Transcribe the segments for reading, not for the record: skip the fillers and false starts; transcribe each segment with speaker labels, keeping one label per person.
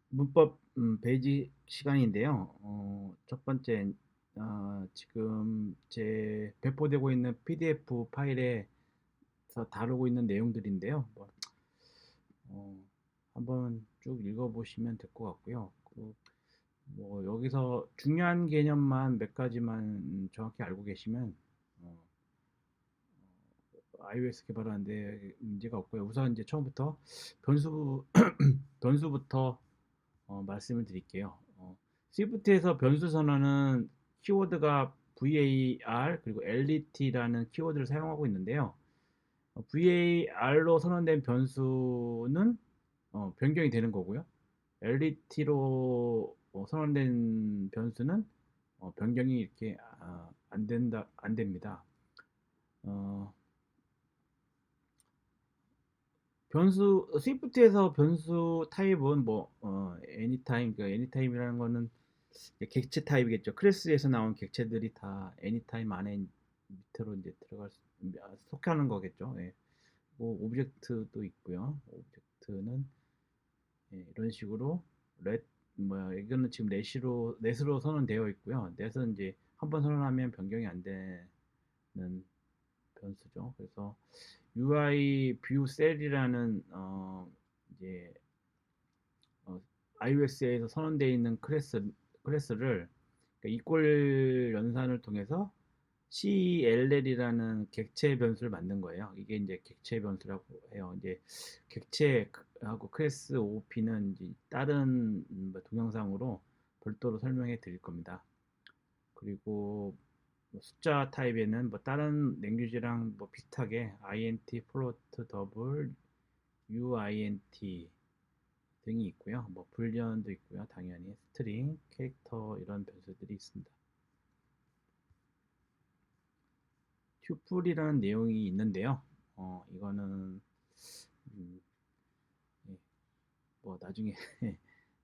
Speaker 1: 문법 베이직 시간인데요. 첫 번째, 지금 제 배포되고 있는 PDF 파일에서 다루고 있는 내용들인데요. 어, 한번 쭉 읽어보시면 될 것 같고요. 여기서 중요한 개념만 몇 가지만 정확히 알고 계시면 어, iOS 개발하는데 문제가 없고요. 우선 이제 처음부터 변수 변수부터 말씀을 드릴게요. 스위프트에서 변수 선언은 키워드가 var 그리고 let라는 키워드를 사용하고 있는데요. var로 선언된 변수는 변경이 되는 거고요. let로 선언된 변수는 변경이 이렇게 안 됩니다. 어, 스위프트에서 변수 타입은 anytime, 그 anytime이라는 거는 객체 타입이겠죠. 클래스에서 나온 객체들이 다 anytime 안에 밑으로 이제 속하는 거겠죠. 예. 오브젝트도 있고요. 오브젝트는 이런 식으로 let 이거는 지금 넷으로 선언되어 있고요. 넷은 이제 한번 선언하면 변경이 안 되는 변수죠. 그래서 UI view cell이라는 이제 어, iOS에서 선언되어 있는 클래스를 그러니까 이꼴 연산을 통해서 CLL이라는 객체 변수를 만든 거예요. 이게 이제 객체 변수라고 해요. 이제 객체하고 클래스 OOP는 이제 다른 동영상으로 별도로 설명해 드릴 겁니다. 그리고 숫자 타입에는 다른 랭귀지랑 비슷하게 int, float, double, uint 등이 있고요. 불리언도 있고요. 당연히 스트링, 캐릭터 이런 변수들이 있습니다. 튜플이라는 내용이 있는데요. 이거는 음, 예, 나중에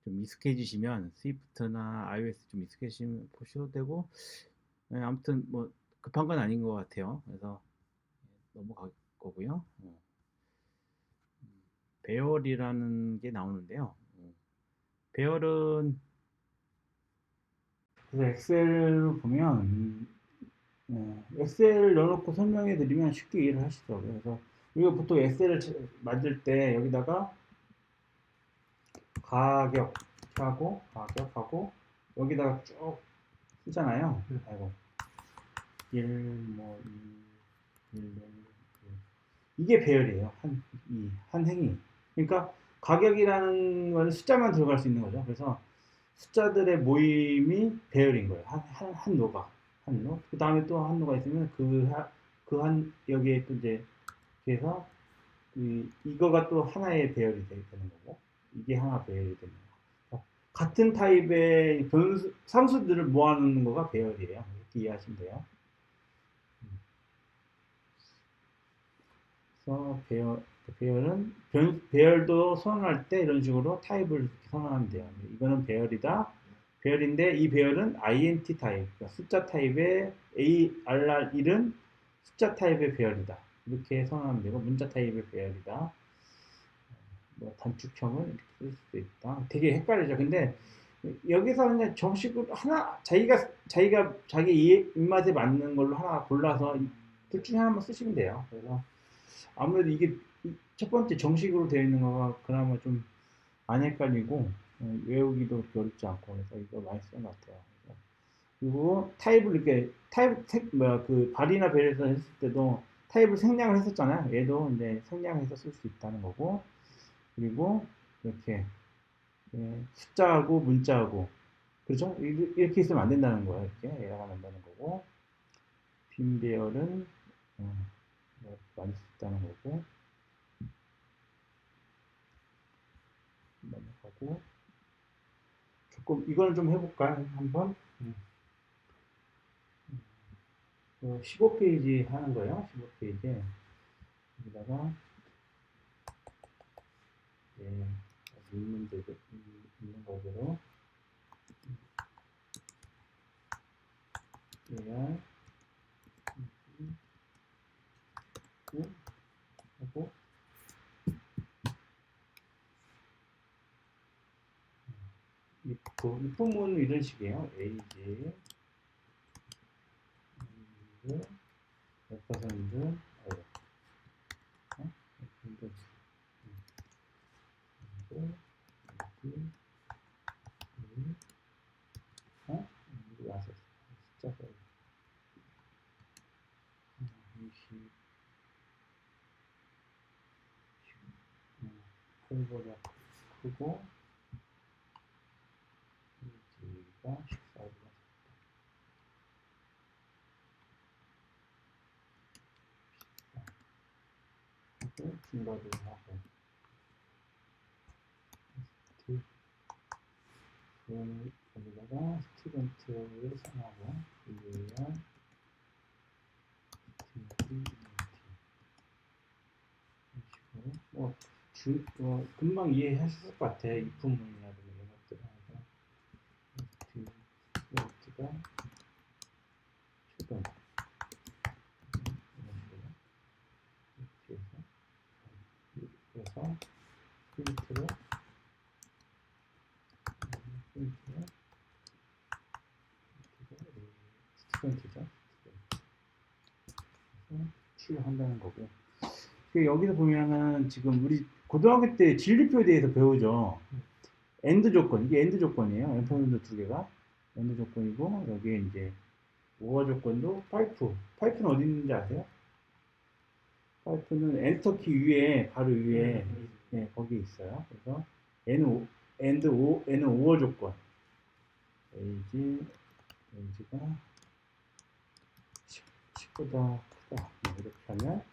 Speaker 1: 좀 익숙해지시면 스위프트나 iOS 좀 익숙해지시면 보셔도 되고 아무튼 급한 건 아닌 것 같아요. 그래서 넘어갈 거고요. 배열이라는 게 나오는데요. 배열은 그래서 엑셀을 보면 엑셀을 넣어놓고 설명해 드리면 쉽게 이해를 하시더라고요. 그래서 우리가 보통 엑셀을 만들 때 여기다가 가격하고 여기다가 쭉 쓰잖아요. 아이고 1, 2, 1, 이게 배열이에요. 한 행위. 그러니까 가격이라는 거는 숫자만 들어갈 수 있는 거죠. 그래서 숫자들의 모임이 배열인 거예요. 한 노가. 한 노. 그 다음에 또 한 노가 있으면 여기에 또 이제, 그래서 이거가 또 하나의 배열이 되는 거고, 이게 하나 배열이 되는 거고. 같은 타입의 상수들을 모아놓는 거가 배열이에요. 이렇게 이해하시면 돼요. 그래서 배열은 배열도 선언할 때 이런 식으로 타입을 선언하면 돼요. 이거는 배열이다. 배열인데 이 배열은 int 타입, 그러니까 숫자 타입의 ARR1은 숫자 타입의 배열이다. 이렇게 선언하면 되고 문자 타입의 배열이다. 단축형을 이렇게 쓸 수도 있다. 되게 헷갈리죠. 근데 여기서 그냥 정식으로 하나 자기가 자기 입맛에 맞는 걸로 하나 골라서 둘 중에 하나만 쓰시면 돼요. 그래서 아무래도 이게 첫 번째 정식으로 되어 있는 거가 그나마 좀 안 헷갈리고 외우기도 그렇게 어렵지 않고 그래서 이거 많이 쓰는 것 같아요. 그리고 타입을 이렇게 발이나 벨에서 했을 때도 타입을 생략을 했었잖아요. 얘도 이제 생략해서 쓸 수 있다는 거고 그리고 이렇게 숫자하고 문자하고 그렇죠? 이렇게 있으면 안 된다는 거예요. 이렇게 에러가 난다는 거고 빈 배열은 많이 수 있다는 거고 넘어가고 조금 이거는 좀 해볼까요? 한번 15페이지 하는 거예요. 15페이지에 여기다가 예, 있는 거대로 AR 하고 if 문은 이런 식이에요. age, 몇%, 여기 와서 숫자 써야 20, 보다 크고 A가 14보다 작고 중과도 하고 여기다가 스튜던트를 사용하고 이유야 금방 이해하셨을 것 같아. 입문문이라든가 이런 것들을 하면서 스튜던트가 초등 이런 식으로 그래서 프린트로 스튜던트죠. 출력한다는 거고. 여기서 보면은 지금 우리 고등학교 때 진리표에 대해서 배우죠. 엔드 조건, 이게 엔드 조건이에요. 앰퍼런드 두 개가 엔드 조건이고, 여기에 이제 오어 조건도 파이프는 어디 있는지 아세요? 파이프는 엔터키 위에 바로 위에 네, 거기 있어요. 그래서 N은 오어 조건, age가 10보다 크다 이렇게 하면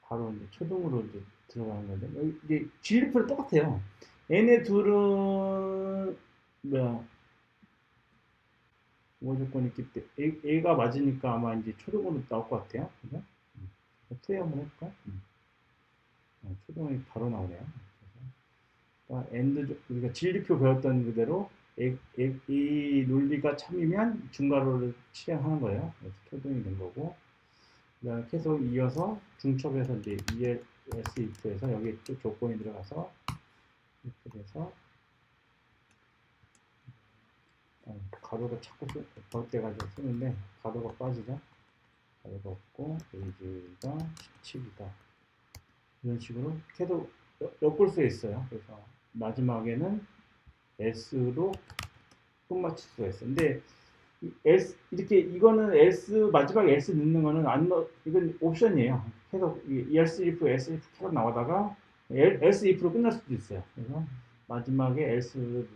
Speaker 1: 바로 이제 초동으로 이제 들어가는 건데 여기 이제 진리표는 똑같아요. n의 둘은 뭐야 오어 조건이 있기 때문에 A가 맞으니까 아마 이제 초동으로 나올 것 같아요. 그죠? 플레이 한번 해볼까? 초동이 바로 나오네요. 그러니까 우리가 진리표 배웠던 그대로 이 논리가 참이면 중괄호를 실행하는 거예요. 그래서 초동이 된 거고, 그다음에 계속 이어서 중첩에서 이제 ELS if에서 여기 또 조건이 들어가서 이렇게 돼서 가로가 자꾸 버릇돼가지고 쓰는데 가로가 빠지죠. 가로가 없고 age가 17이다. 이런 식으로 계속 엮을 수 있어요. 그래서 마지막에는 S로 끝 맞출 수가 있어요. 근데 S 이렇게 이거는 S 마지막에 S 넣는 거는 안 넣, 이건 옵션이에요. 계속 else if, S if 계속 나오다가 else if로 끝날 수도 있어요. 그래서 마지막에 else를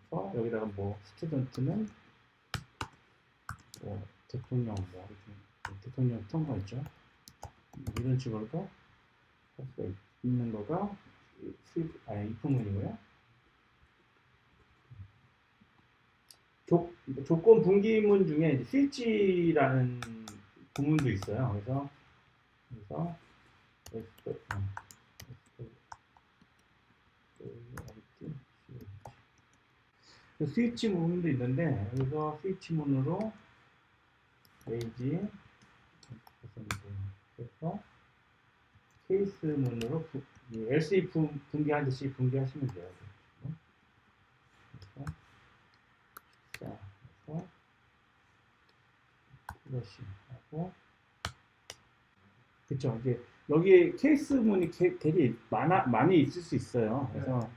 Speaker 1: 넣어서 여기다가 뭐 스튜던트는 뭐 대통령 통과 있죠. 이런 식으로도 할 수가 있는 거가 if문이고요. 조건 분기문 중에 스위치라는 부문도 있어요. 그래서 스위치 문도 있는데 여기서 스위치 문으로 레이지 그래서 케이스 문으로 else if 분기하듯이 분기하시면 돼요. 그래서 플러시 하고 그쵸. 이제 여기에 케이스문이 되게 많이 있을 수 있어요. 그래서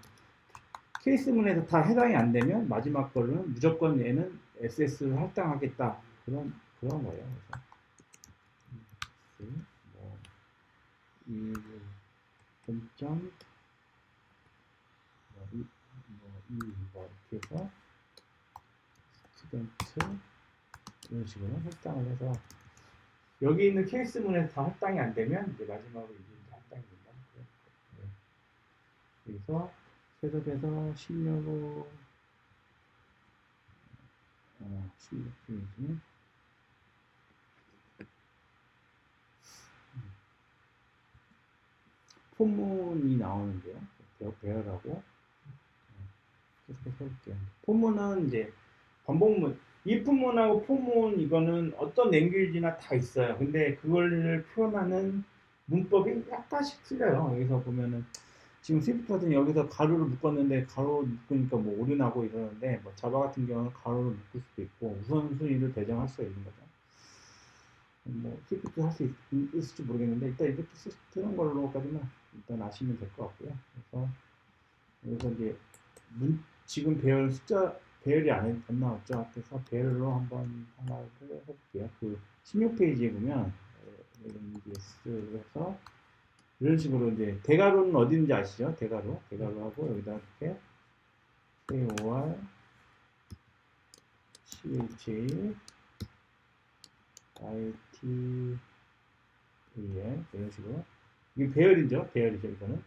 Speaker 1: 케이스문에서 다 해당이 안 되면 마지막 걸로는 무조건 얘는 SS 할당하겠다 그런 거예요. 그래서 이 점점 이렇게 해서 스튜던트 이런 식으로 할당을 해서 여기 있는 케이스문에서 다 할당이 안 되면 이제 마지막으로 이제 할당이 된다. 그래서 계속해서 16호 16페이지 폰문이 나오는데요. 배열하고 계속해서 해볼게요. 폰문은 이제 반복문 if문하고 폰문 이거는 어떤 랭귀지나 다 있어요. 근데 그걸 표현하는 문법이 약간씩 틀려요. 여기서 보면은 지금 스위프트 같은 여기서 가로를 묶었는데 가로 묶으니까 뭐 오류 나고 이러는데 뭐 자바 같은 경우는 가로를 묶을 수도 있고 우선순위를 배정할 수가 있는 거죠. 뭐 스위프트 할 수 있을지 모르겠는데 일단 이렇게 쓰는 걸로까지만 일단 아시면 될 것 같고요. 그래서 여기서 이제 지금 배열 숫자 배열이 안 나왔죠. 그래서 배열로 한번 하나를 해볼게요. 그 16페이지에 보면 LNDS에서 이런 식으로 이제 대괄호는 어디 있는지 아시죠? 대괄호하고 여기다 이렇게 KOR CHA ITAL 이런 식으로 이게 배열이죠 이거는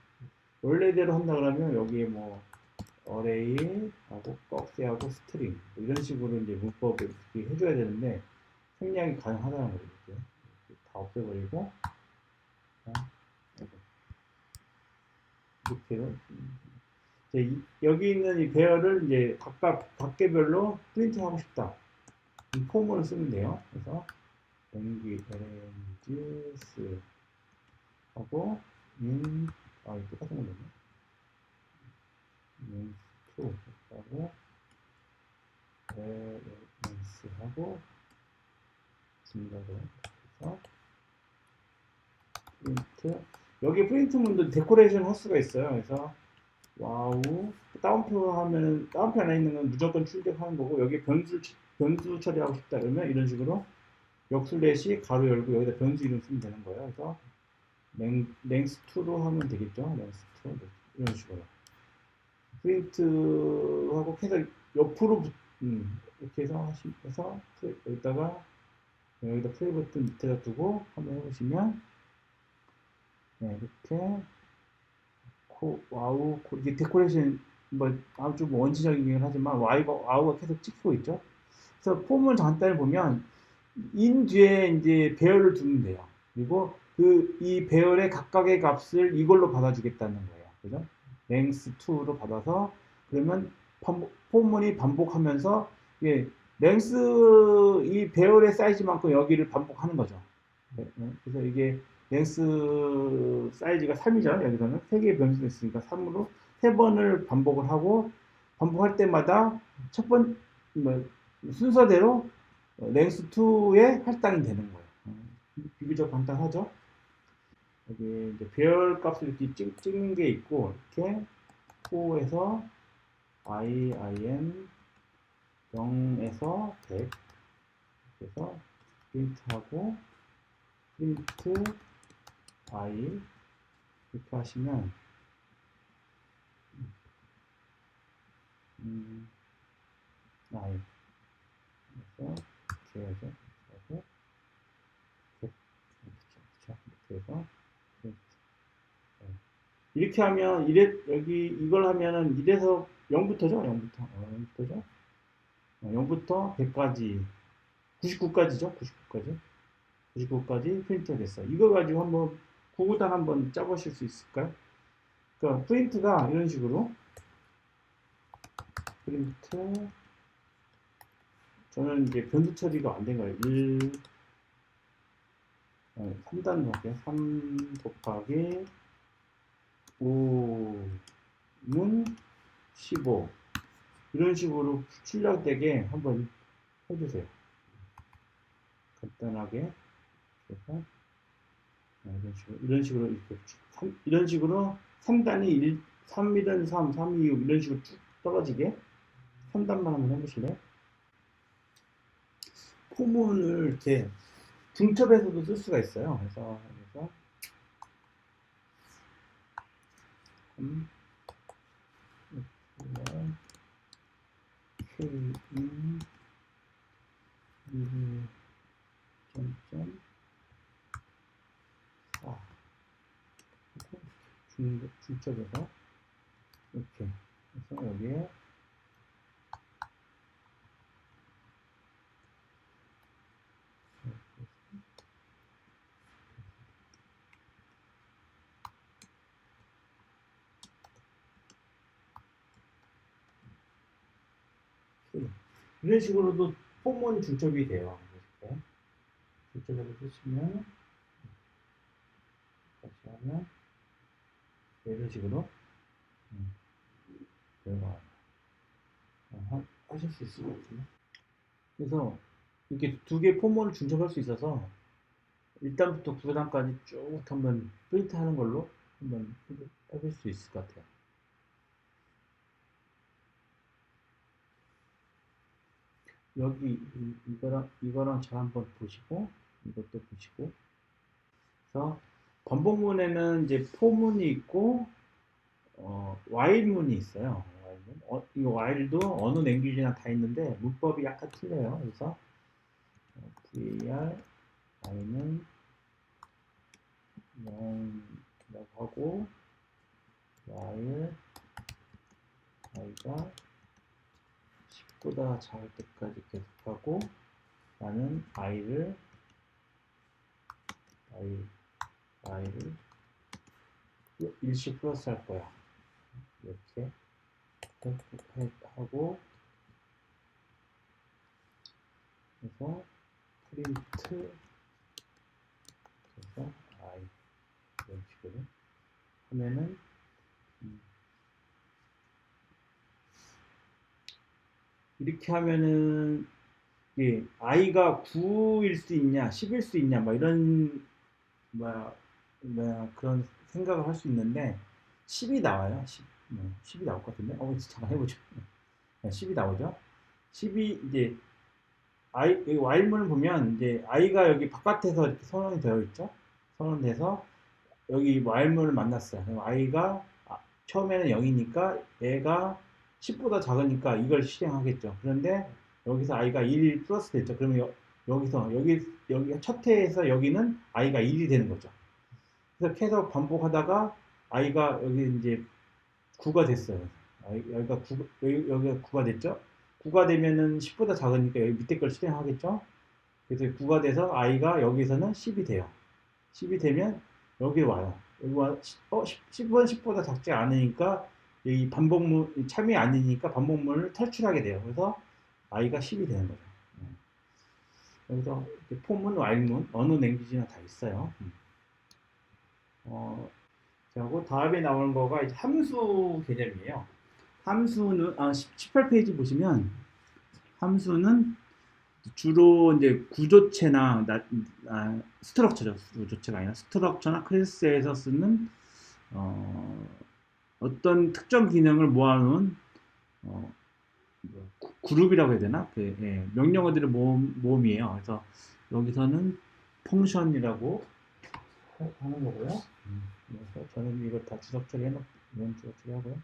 Speaker 1: 원래대로 한다 그러면 여기에 뭐 어레이하고 꺽쇠하고 스트링 이런 식으로 이제 문법을 해줘야 되는데 생략이 가능하다는 거죠. 이렇게 다 없애버리고 이렇게로 여기 있는 이 배열을 이제 각 개별로 프린트하고 싶다. 이 폼을 쓰면 돼요. 그래서 연기 LNGS 하고 똑같은 거네. 인2 하고 LNS 하고 증가로 해서 프린트 여기 프린트 문도 데코레이션 할 수가 있어요. 그래서 와우 다운표 안에 있는 건 무조건 출력하는 거고 여기 변수 처리하고 싶다 그러면 이런 식으로 역슬래시 가로 열고 여기다 변수 이름 쓰면 되는 거예요. 그래서 랭스2로 하면 되겠죠. 랭스2 이런 식으로 프린트하고 계속 옆으로 이렇게 해서 여기다 플레이 버튼 밑에다 두고 한번 해보시면 네, 이렇게 와우 이게 데코레이션 뭐 아주 원시적이긴 하지만 와우가 계속 찍히고 있죠. 그래서 폼을 간단히 보면 인 뒤에 이제 배열을 두면 돼요. 그리고 이 배열의 각각의 값을 이걸로 받아주겠다는 거예요. 그죠? 랭스2로 받아서 그러면 폼문이 반복하면서 예, 랭스 이 배열의 사이즈만큼 여기를 반복하는 거죠. 그래서 이게 랭스 사이즈가 3이죠. 여기서는 3개의 변수가 있으니까 3으로 3번을 반복을 하고 반복할 때마다 뭐, 순서대로 랭스2에 할당이 되는 거예요. 비교적 간단하죠. 여기 이제 배열 값을 이렇게 찍는 게 있고 이렇게 4에서 IIN 0에서 100 그래서 프린트하고 프린트 I 이렇게 하시면 I 그래서 이렇게 해서 그래서 이렇게 하면 여기 이걸 하면은 1에서 0부터죠 0부터 0부터 100까지 99까지죠 99까지 프린트가 됐어요. 이거 가지고 한번 구구단 한번 짜보실 수 있을까요? 그러니까 프린트가 이런 식으로 프린트 저는 이제 변수 처리가 안 된 거예요. 3단으로 할게요. 3 곱하기 5는 15 이런 식으로 출력되게 한번 해주세요. 간단하게 그래서 이런 식으로 이런 식으로 3단이 3이든 3, 3, 2, 6 이런 식으로 쭉 떨어지게 3단만 한번 해보실래요? 포문을 이렇게 중첩해서도 쓸 수가 있어요. 그래서 중첩에서 이렇게 해서 여기에 이런 식으로도 포문이 중첩이 돼요. 이렇게 중첩해서 쓰시면 다시 하면 이런 식으로 결과 하실 수 있을 것 같은데. 그래서 이렇게 두 개 포문을 중첩할 수 있어서 1단부터 9단까지 쭉 한번 프린트하는 걸로 한번 해볼 수 있을 것 같아요. 여기 이거랑 잘 한번 보시고 이것도 보시고. 그래서 반복문에는 이제 포문이 있고 while문이 있어요. while문. 이 while도 어느 랭귀지나 다 있는데 문법이 약간 틀려요. 그래서 var y는 0이라고 하고 while y가 10보다 작을 때까지 계속하고 나는 i를 일씩 플러스 할 거야. 이렇게 하고 그래서 프린트 그래서 i 이런 식으로 하면은 이렇게 하면은 예, i가 9일 수 있냐 10일 수 있냐 막 이런 그런 생각을 할 수 있는데 10이 나와요. 10이 나올 것 같은데 잠깐 해보죠. 10이 나오죠. 10이 이제 여기 while문을 보면 이제 i가 여기 바깥에서 이렇게 선언이 되어 있죠. 선언돼서 여기 while문을 만났어요. 그럼 i가 처음에는 0이니까 얘가 10보다 작으니까 이걸 실행하겠죠. 그런데 여기서 i가 1 플러스 됐죠. 그러면 여기서 여기 첫 해에서 여기는 i가 1이 되는 거죠. 그래서 계속 반복하다가 i가 여기 이제 9가 됐어요. 여기가 9가 됐죠. 9가 되면은 10보다 작으니까 여기 밑에 걸 실행하겠죠. 그래서 9가 돼서 i가 여기서는 10이 돼요. 10이 되면 여기 와요. 여기 와, 10은 10보다 작지 않으니까 이 반복문, 참이 아니니까 반복문을 탈출하게 돼요. 그래서 i가 10이 되는 거죠. 여기서 폼은 while문, 어느 랭귀지나 다 있어요. 그리고 다음에 나오는 거가 이제 함수 개념이에요. 함수는 18페이지 보시면 함수는 주로 이제 구조체나 스트럭처죠. 구조체가 아니라 스트럭처나 클래스에서 쓰는 어떤 특정 기능을 모아놓은 그룹이라고 해야 되나? 명령어들의 모음이에요. 그래서 여기서는 펑션이라고 하는 거고요. 그래서 저는 이걸 다 주석 처리해놓고 이런 주석 처리하고요.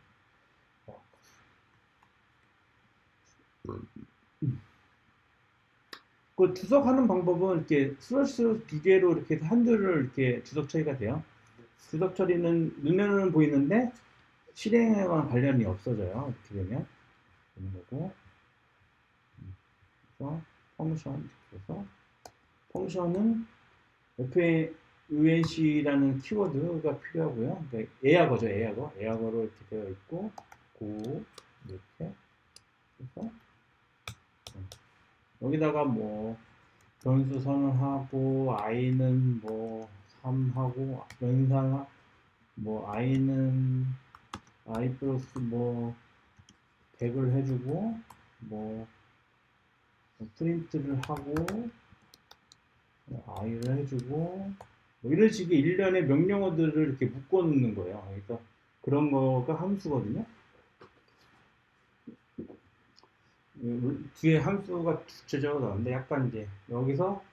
Speaker 1: 그 주석하는 방법은 이렇게 슬러시 두 개로 이렇게 한 줄을 이렇게 주석 처리가 돼요. 주석 처리는 눈에는 보이는데 실행과 관련이 없어져요. 이렇게 되면 되는 거고. 그래서 펑션 그래서 펑션은 FUNC라는 키워드가 필요하고요. 그러니까 에어거죠, 에어거. 에어거로 이렇게 되어 있고, 이렇게. 그래서 여기다가 뭐 변수 선언하고 i는 뭐 3하고 연산 뭐 i는 i 플러스 뭐 100을 해주고 뭐 프린트를 하고 i를 해주고 뭐 이런 식의 일련의 명령어들을 이렇게 묶어 놓는 거예요. 그러니까 그런 거가 함수거든요. 뒤에 함수가 구체적으로 나오는데 약간 이제 여기서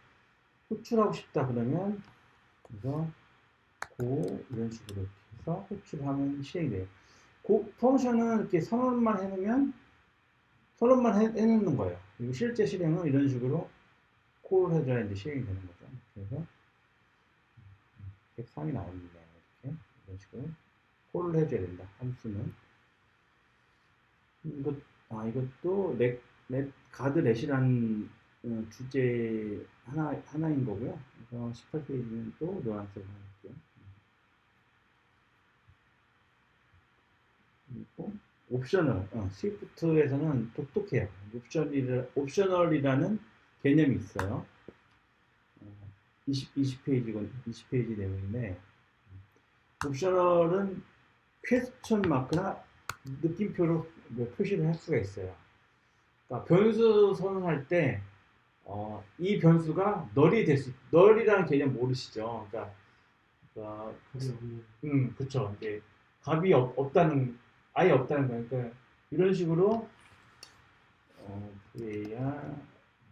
Speaker 1: 호출하고 싶다 그러면 그래서 이런 식으로 이렇게 해서 호출하면 실행이 돼요. 펑션은 이렇게 선언만 해놓으면 해놓는 거예요. 그리고 실제 실행은 이런 식으로 콜을 해줘야 이제 실행이 되는 거죠. 그래서 103이 나옵니다. 이렇게 이런 식으로 콜을 해줘야 된다. 함수는 이것도 가드 렛이라는 주제 하나인 거고요. 그래서 18페이지는 또 노란색으로 할게요. 그리고 옵셔널, 스위프트에서는 똑똑해요. 옵셔널이라는 개념이 있어요. 20페이지 내용인데, 옵셔널은 퀘스천 마크나 느낌표로 표시를 할 수가 있어요. 그러니까 변수 선언할 때 이 변수가 널이라는 개념 모르시죠? 그러니까 그쵸. 이제 값이 없다는 아예 없다는 거니까 그러니까 이런 식으로 V야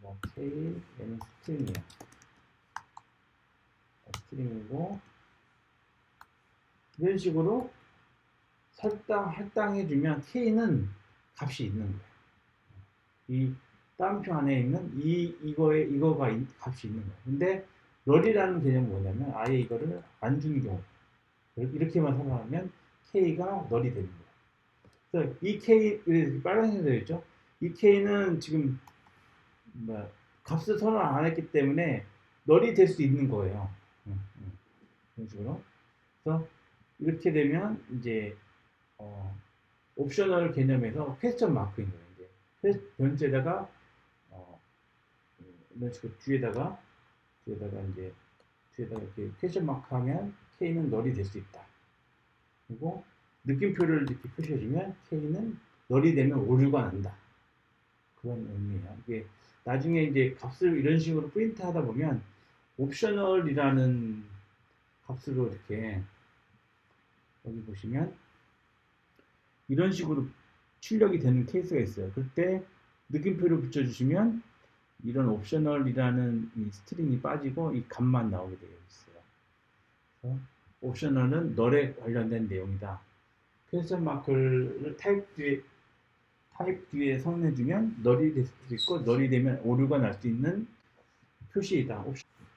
Speaker 1: 뭐 K 얘는 스트링이야. 스트링이고 이런 식으로 할당해주면 K는 값이 있는 거예요. 이 따옴표 안에 있는 이거가 값이 있는 거예요. 근데 널이라는 개념은 뭐냐면 아예 이거를 안 주는 경우 이렇게만 설명하면 K가 널이 되는 거예요. 그래서 이 K 빨간색으로 되어 있죠. 이 K는 지금 값을 선언 안 했기 때문에 널이 될 수 있는 거예요. 이런 식으로. 그래서 이렇게 되면 이제 옵셔널 개념에서 퀘스천 마크인 거예요. 이제 변수에다가 이런 식으로 뒤에다가 이제 뒤에다가 이렇게 퀘스천 마크 하면 K는 널이 될 수 있다. 그리고 느낌표를 이렇게 표시해주면 K는 널이 되면 오류가 난다. 그런 의미예요. 이게 나중에 이제 값을 이런 식으로 프린트 하다 보면 옵셔널이라는 값으로 이렇게 여기 보시면 이런 식으로 출력이 되는 케이스가 있어요. 그때 느낌표를 붙여주시면 이런 옵셔널이라는 이 스트링이 빠지고 이 값만 나오게 되어 있어요. 그래서 옵셔널은 널에 관련된 내용이다. 퀘스천 마크를 타입 뒤에 선언해주면 널이 될 수도 있고 널이 되면 오류가 날 수 있는 표시이다.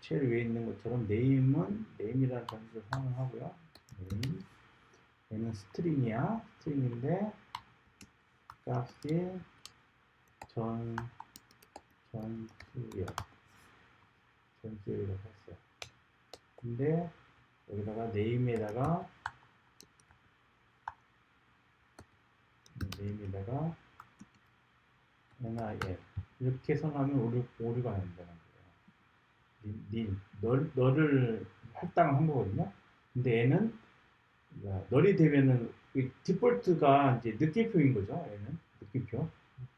Speaker 1: 제일 위에 있는 것처럼 네임이라는 단수를 사용하고요. 네임. 얘는 스트링이야. 스트링인데 값이 전수열이라고 했어요. 근데 여기다가 네임에다가 NIL 이렇게 선언하면 오류가 난다는 거예요. 너를 할당을 한 거거든요. 근데 얘는 널이 되면은 디폴트가 이제 느낌표인 거죠. 얘는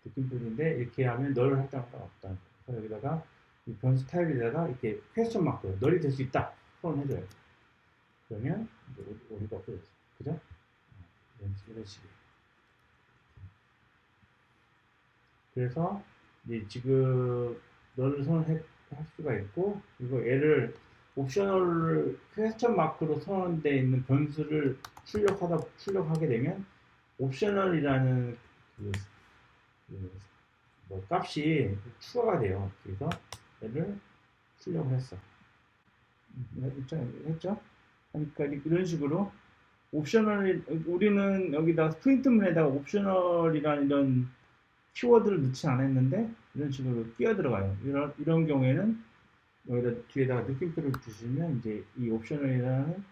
Speaker 1: 느낌표인데 이렇게 하면 널을 할당할 수가 없다는 거예요. 그래서 여기다가 이 변수 타입에다가 이렇게 퀘스천 마크 널이 될 수 있다 선언해줘요. 그러면 이제 오류가 없어졌어요. 그죠? 이런 식이에요. 그래서 이제 지금 널을 선언할 수가 있고 그리고 얘를 옵셔널 퀘스천 마크로 선언되어 있는 변수를 출력하게 되면 옵셔널이라는 값이 추가가 돼요. 그래서 얘를 출력을 했어. 했죠? 그러니까 이런 식으로 우리는 여기다 프린트문에다가 옵셔널이라는 이런 키워드를 넣지 않았는데 이런 식으로 끼어 들어가요. 이런 경우에는 여기다 뒤에다가 느낌표를 주시면 이제 이 옵셔널이라는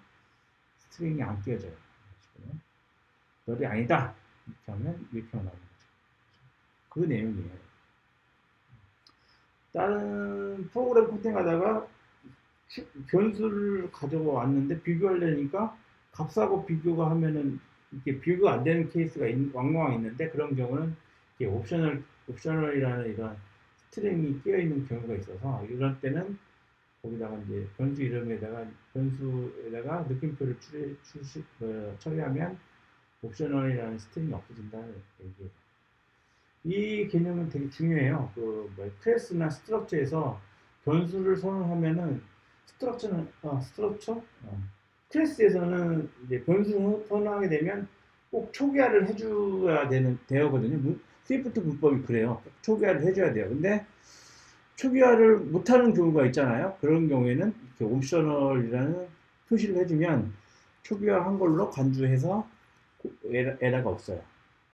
Speaker 1: 스트링이 안 끼어져요. 널이 아니다. 이렇게 하면 이렇게 나오는 거죠. 그 내용이에요. 다른 프로그램 코딩하다가 변수를 가지고 왔는데 비교하려니까 값하고 비교가 하면은 이렇게 비교가 안 되는 케이스가 왕왕 있는데 그런 경우는 이렇게 옵셔널이라는 이런 스트링이 끼어 있는 경우가 있어서 이럴 때는 거기다가 이제 변수에다가 느낌표를 처리하면 옵셔널이라는 스트링이 없어진다는 얘기예요. 이 개념은 되게 중요해요. 클래스나 스트럭처에서 변수를 선언하면은 클래스에서는 이제 변수를 선언하게 되면 꼭 초기화를 해줘야 되거든요. 스위프트 문법이 그래요. 초기화를 해줘야 돼요. 근데 초기화를 못하는 경우가 있잖아요. 그런 경우에는 이렇게 옵셔널이라는 표시를 해주면 초기화한 걸로 간주해서 에러가 없어요.